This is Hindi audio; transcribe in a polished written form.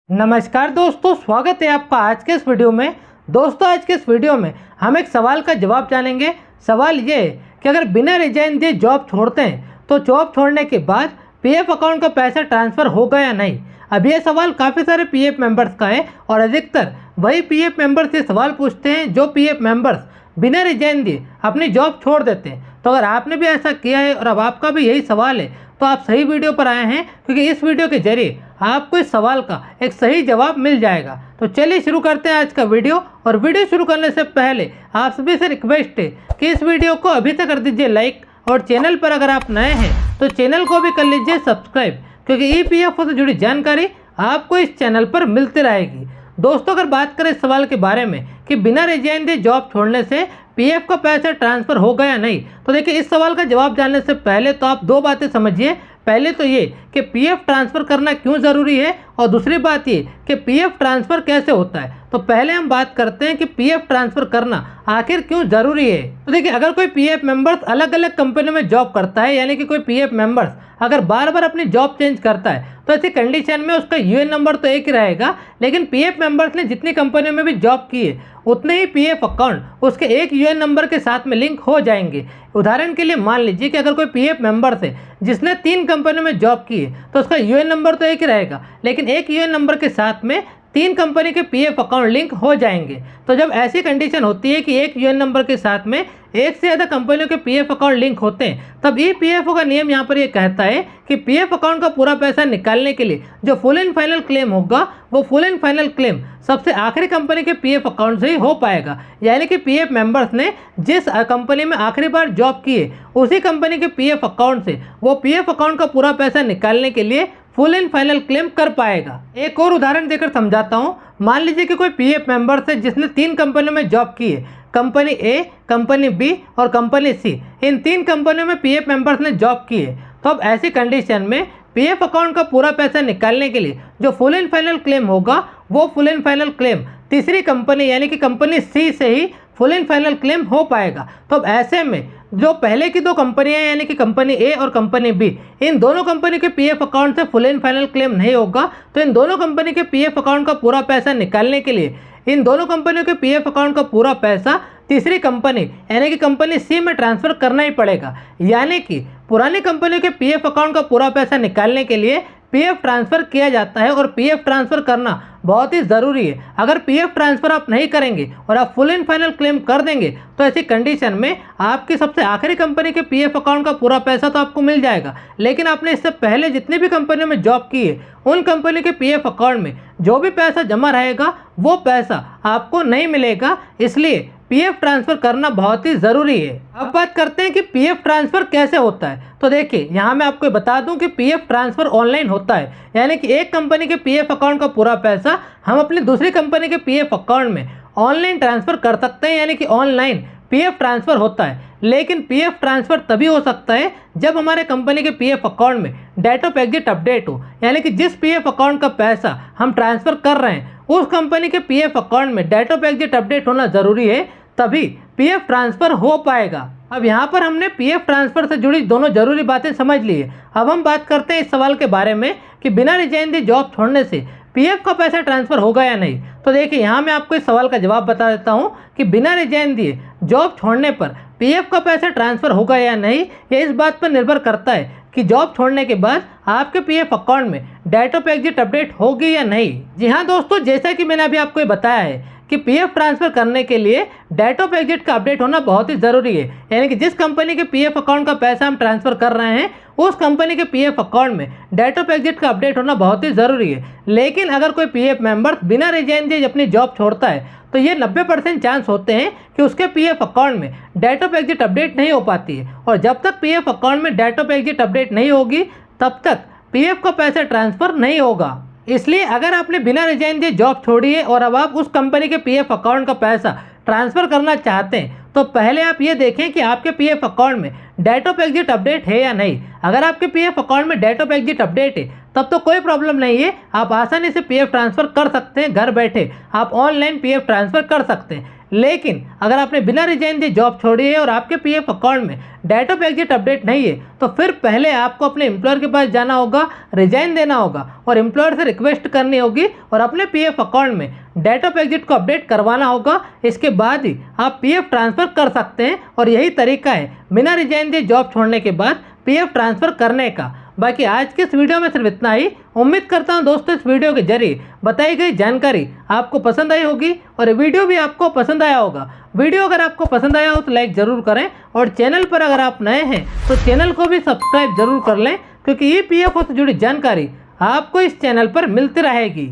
नमस्कार दोस्तों, स्वागत है आपका आज के इस वीडियो में। दोस्तों, आज के इस वीडियो में हम एक सवाल का जवाब जानेंगे। सवाल ये है कि अगर बिना रिजाइन दिए जॉब छोड़ते हैं तो जॉब छोड़ने के बाद पीएफ अकाउंट का पैसा ट्रांसफ़र होगा या नहीं। अब ये सवाल काफ़ी सारे पीएफ मेंबर्स का है और अधिकतर वही पीएफ मेंबर्स से सवाल पूछते हैं जो पीएफ मेंबर्स बिना रिजाइन दिए अपनी जॉब छोड़ देते हैं। तो अगर आपने भी ऐसा किया है और अब आपका भी यही सवाल है तो आप सही वीडियो पर आए हैं, क्योंकि इस वीडियो के जरिए आपको इस सवाल का एक सही जवाब मिल जाएगा। तो चलिए शुरू करते हैं आज का वीडियो। और वीडियो शुरू करने से पहले आप सभी से रिक्वेस्ट है कि इस वीडियो को अभी तक कर दीजिए लाइक, और चैनल पर अगर आप नए हैं तो चैनल को भी कर लीजिए सब्सक्राइब, क्योंकि ईपीएफओ से जुड़ी जानकारी आपको इस चैनल पर मिलती रहेगी। दोस्तों, अगर बात करें इस सवाल के बारे में कि बिना रिजाइन दिए जॉब छोड़ने से पीएफ का पैसा ट्रांसफ़र होगा या नहीं, तो देखिए इस सवाल का जवाब जानने से पहले तो आप दो बातें समझिए। पहले तो ये कि पीएफ ट्रांसफ़र करना क्यों ज़रूरी है, और दूसरी बात ये कि पीएफ ट्रांसफ़र कैसे होता है। तो पहले हम बात करते हैं कि पीएफ ट्रांसफ़र करना आखिर क्यों ज़रूरी है। तो देखिए, अगर कोई पीएफ मेंबर्स अलग अलग कंपनी में जॉब करता है, यानी कि कोई पीएफ मेंबर्स अगर बार बार अपनी जॉब चेंज करता है, तो ऐसी कंडीशन में उसका यूएन नंबर तो एक ही रहेगा, लेकिन पीएफ मेंबर्स ने जितनी कंपनियों में भी जॉब की है उतने ही पीएफ अकाउंट उसके एक यूएन नंबर के साथ में लिंक हो जाएंगे। उदाहरण के लिए मान लीजिए कि अगर कोई पीएफ मेंबर है जिसने 3 कंपनियों में जॉब की है, तो उसका यूएन नंबर तो एक ही रहेगा, लेकिन एक यूएन नंबर के साथ में 3 कंपनी के पीएफ अकाउंट लिंक हो जाएंगे। तो जब ऐसी कंडीशन होती है कि एक यूएन नंबर के साथ में एक से ज़्यादा कंपनियों के पीएफ अकाउंट लिंक होते हैं, तब ईपीएफओ का नियम यहाँ पर ये कहता है कि पीएफ अकाउंट का पूरा पैसा निकालने के लिए जो फुल एंड फाइनल क्लेम होगा, वो फुल एंड फाइनल क्लेम सबसे आखिरी कंपनी के पीएफ अकाउंट से ही हो पाएगा। यानी कि पीएफ मेंबर्स ने जिस कंपनी में आखिरी बार जॉब की है उसी कंपनी के पीएफ अकाउंट से वो पीएफ अकाउंट का पूरा पैसा निकालने के लिए फुल एंड फाइनल क्लेम कर पाएगा। एक और उदाहरण देकर समझाता हूँ। मान लीजिए कि कोई पीएफ मेंबर है जिसने 3 कंपनियों में जॉब की है, कंपनी ए, कंपनी बी और कंपनी सी। इन 3 कंपनियों में पीएफ मेंबर्स ने जॉब की है। तो अब ऐसी कंडीशन में पीएफ अकाउंट का पूरा पैसा निकालने के लिए जो फुल एंड फाइनल क्लेम होगा, वो फुल एंड फाइनल क्लेम तीसरी कंपनी यानी कि कंपनी सी से ही फुल एंड फाइनल क्लेम हो पाएगा। तो अब ऐसे में जो पहले की 2 कंपनियां यानी कि कंपनी ए और कंपनी बी, इन दोनों कंपनी के पीएफ अकाउंट से फुल एंड फाइनल क्लेम नहीं होगा, तो इन दोनों कंपनी के पीएफ अकाउंट का पूरा पैसा निकालने के लिए इन दोनों कंपनियों के पीएफ अकाउंट का पूरा पैसा तीसरी कंपनी यानी कि कंपनी सी में ट्रांसफ़र करना ही पड़ेगा। यानी कि पुरानी कंपनियों के पीएफ अकाउंट का पूरा पैसा निकालने के लिए पीएफ ट्रांसफ़र किया जाता है, और पीएफ ट्रांसफ़र करना बहुत ही ज़रूरी है। अगर पीएफ ट्रांसफ़र आप नहीं करेंगे और आप फुल एंड फाइनल क्लेम कर देंगे, तो ऐसी कंडीशन में आपकी सबसे आखिरी कंपनी के पीएफ अकाउंट का पूरा पैसा तो आपको मिल जाएगा, लेकिन आपने इससे पहले जितनी भी कंपनियों में जॉब की है उन कंपनी के पीएफ अकाउंट में जो भी पैसा जमा रहेगा वो पैसा आपको नहीं मिलेगा। इसलिए पीएफ ट्रांसफ़र करना बहुत ही ज़रूरी है। अब बात करते हैं कि पीएफ ट्रांसफ़र कैसे होता है। तो देखिए, यहाँ मैं आपको बता दूं कि पीएफ ट्रांसफ़र ऑनलाइन होता है, यानी कि एक कंपनी के पीएफ अकाउंट का पूरा पैसा हम अपनी दूसरी कंपनी के पीएफ अकाउंट में ऑनलाइन ट्रांसफ़र कर सकते हैं, यानी कि ऑनलाइन पीएफ ट्रांसफ़र होता है। लेकिन पीएफ ट्रांसफ़र तभी हो सकता है जब हमारे कंपनी के पीएफ अकाउंट में डेट ऑफ एग्जिट अपडेट हो, यानी कि जिस पीएफ अकाउंट का पैसा हम ट्रांसफ़र कर रहे हैं उस कंपनी के पीएफ अकाउंट में डेट ऑफ एग्जिट अपडेट होना ज़रूरी है, तभी पीएफ ट्रांसफ़र हो पाएगा। अब यहाँ पर हमने पीएफ ट्रांसफ़र से जुड़ी दोनों ज़रूरी बातें समझ ली है। अब हम बात करते हैं इस सवाल के बारे में कि बिना रिजाइन दिए जॉब छोड़ने से पीएफ का पैसा ट्रांसफ़र होगा या नहीं। तो देखिए, यहाँ मैं आपको इस सवाल का जवाब बता देता हूँ कि बिना रिजाइन दिए जॉब छोड़ने पर पीएफ का पैसा ट्रांसफ़र होगा या नहीं, ये इस बात पर निर्भर करता है कि जॉब छोड़ने के बाद आपके पीएफ अकाउंट में डेट ऑफ एग्जिट अपडेट होगी या नहीं। जी हाँ दोस्तों, जैसा कि मैंने अभी आपको बताया है कि पीएफ ट्रांसफ़र करने के लिए डेट ऑफ एग्जिट का अपडेट होना बहुत ही ज़रूरी है, यानी कि जिस कंपनी के पीएफ अकाउंट का पैसा हम ट्रांसफ़र कर रहे हैं उस कंपनी के पीएफ अकाउंट में डेट ऑफ एग्जिट का अपडेट होना बहुत ही ज़रूरी है। लेकिन अगर कोई पीएफ मेंबर बिना रिजाइन दिए अपनी जॉब छोड़ता है तो ये 90% चांस होते हैं कि उसके पीएफ अकाउंट में डेट ऑफ एग्जिट अपडेट नहीं हो पाती है, और जब तक पीएफ अकाउंट में डेट ऑफ एग्जिट अपडेट नहीं होगी तब तक पीएफ का पैसा ट्रांसफ़र नहीं होगा। इसलिए अगर आपने बिना रिजाइन दिए जॉब छोड़ी है और अब आप उस कंपनी के पीएफ अकाउंट का पैसा ट्रांसफ़र करना चाहते हैं, तो पहले आप ये देखें कि आपके पीएफ अकाउंट में डेट ऑफ एग्जिट अपडेट है या नहीं। अगर आपके पीएफ अकाउंट में डेट ऑफ एग्जिट अपडेट है तब तो कोई प्रॉब्लम नहीं है, आप आसानी से पीएफ ट्रांसफ़र कर सकते हैं। घर बैठे आप ऑनलाइन पीएफ ट्रांसफ़र कर सकते हैं। लेकिन अगर आपने बिना रिजाइन दिए जॉब छोड़ी है और आपके पीएफ अकाउंट में डेट ऑफ एग्जिट अपडेट नहीं है, तो फिर पहले आपको अपने एम्प्लॉयर के पास जाना होगा, रिजाइन देना होगा और एम्प्लॉयर से रिक्वेस्ट करनी होगी और अपने पीएफ अकाउंट में डेट ऑफ एग्जिट को अपडेट करवाना होगा। इसके बाद ही आप पीएफ ट्रांसफ़र कर सकते हैं और यही तरीका है बिना रिजाइन दिए जॉब छोड़ने के बाद पीएफ ट्रांसफ़र करने का। बाकी आज के इस वीडियो में सिर्फ इतना ही। उम्मीद करता हूं दोस्तों इस वीडियो के जरिए बताई गई जानकारी आपको पसंद आई होगी और वीडियो भी आपको पसंद आया होगा। वीडियो अगर आपको पसंद आया हो तो लाइक ज़रूर करें और चैनल पर अगर आप नए हैं तो चैनल को भी सब्सक्राइब जरूर कर लें, क्योंकि ये पीएफ से जुड़ी जानकारी आपको इस चैनल पर मिलती रहेगी।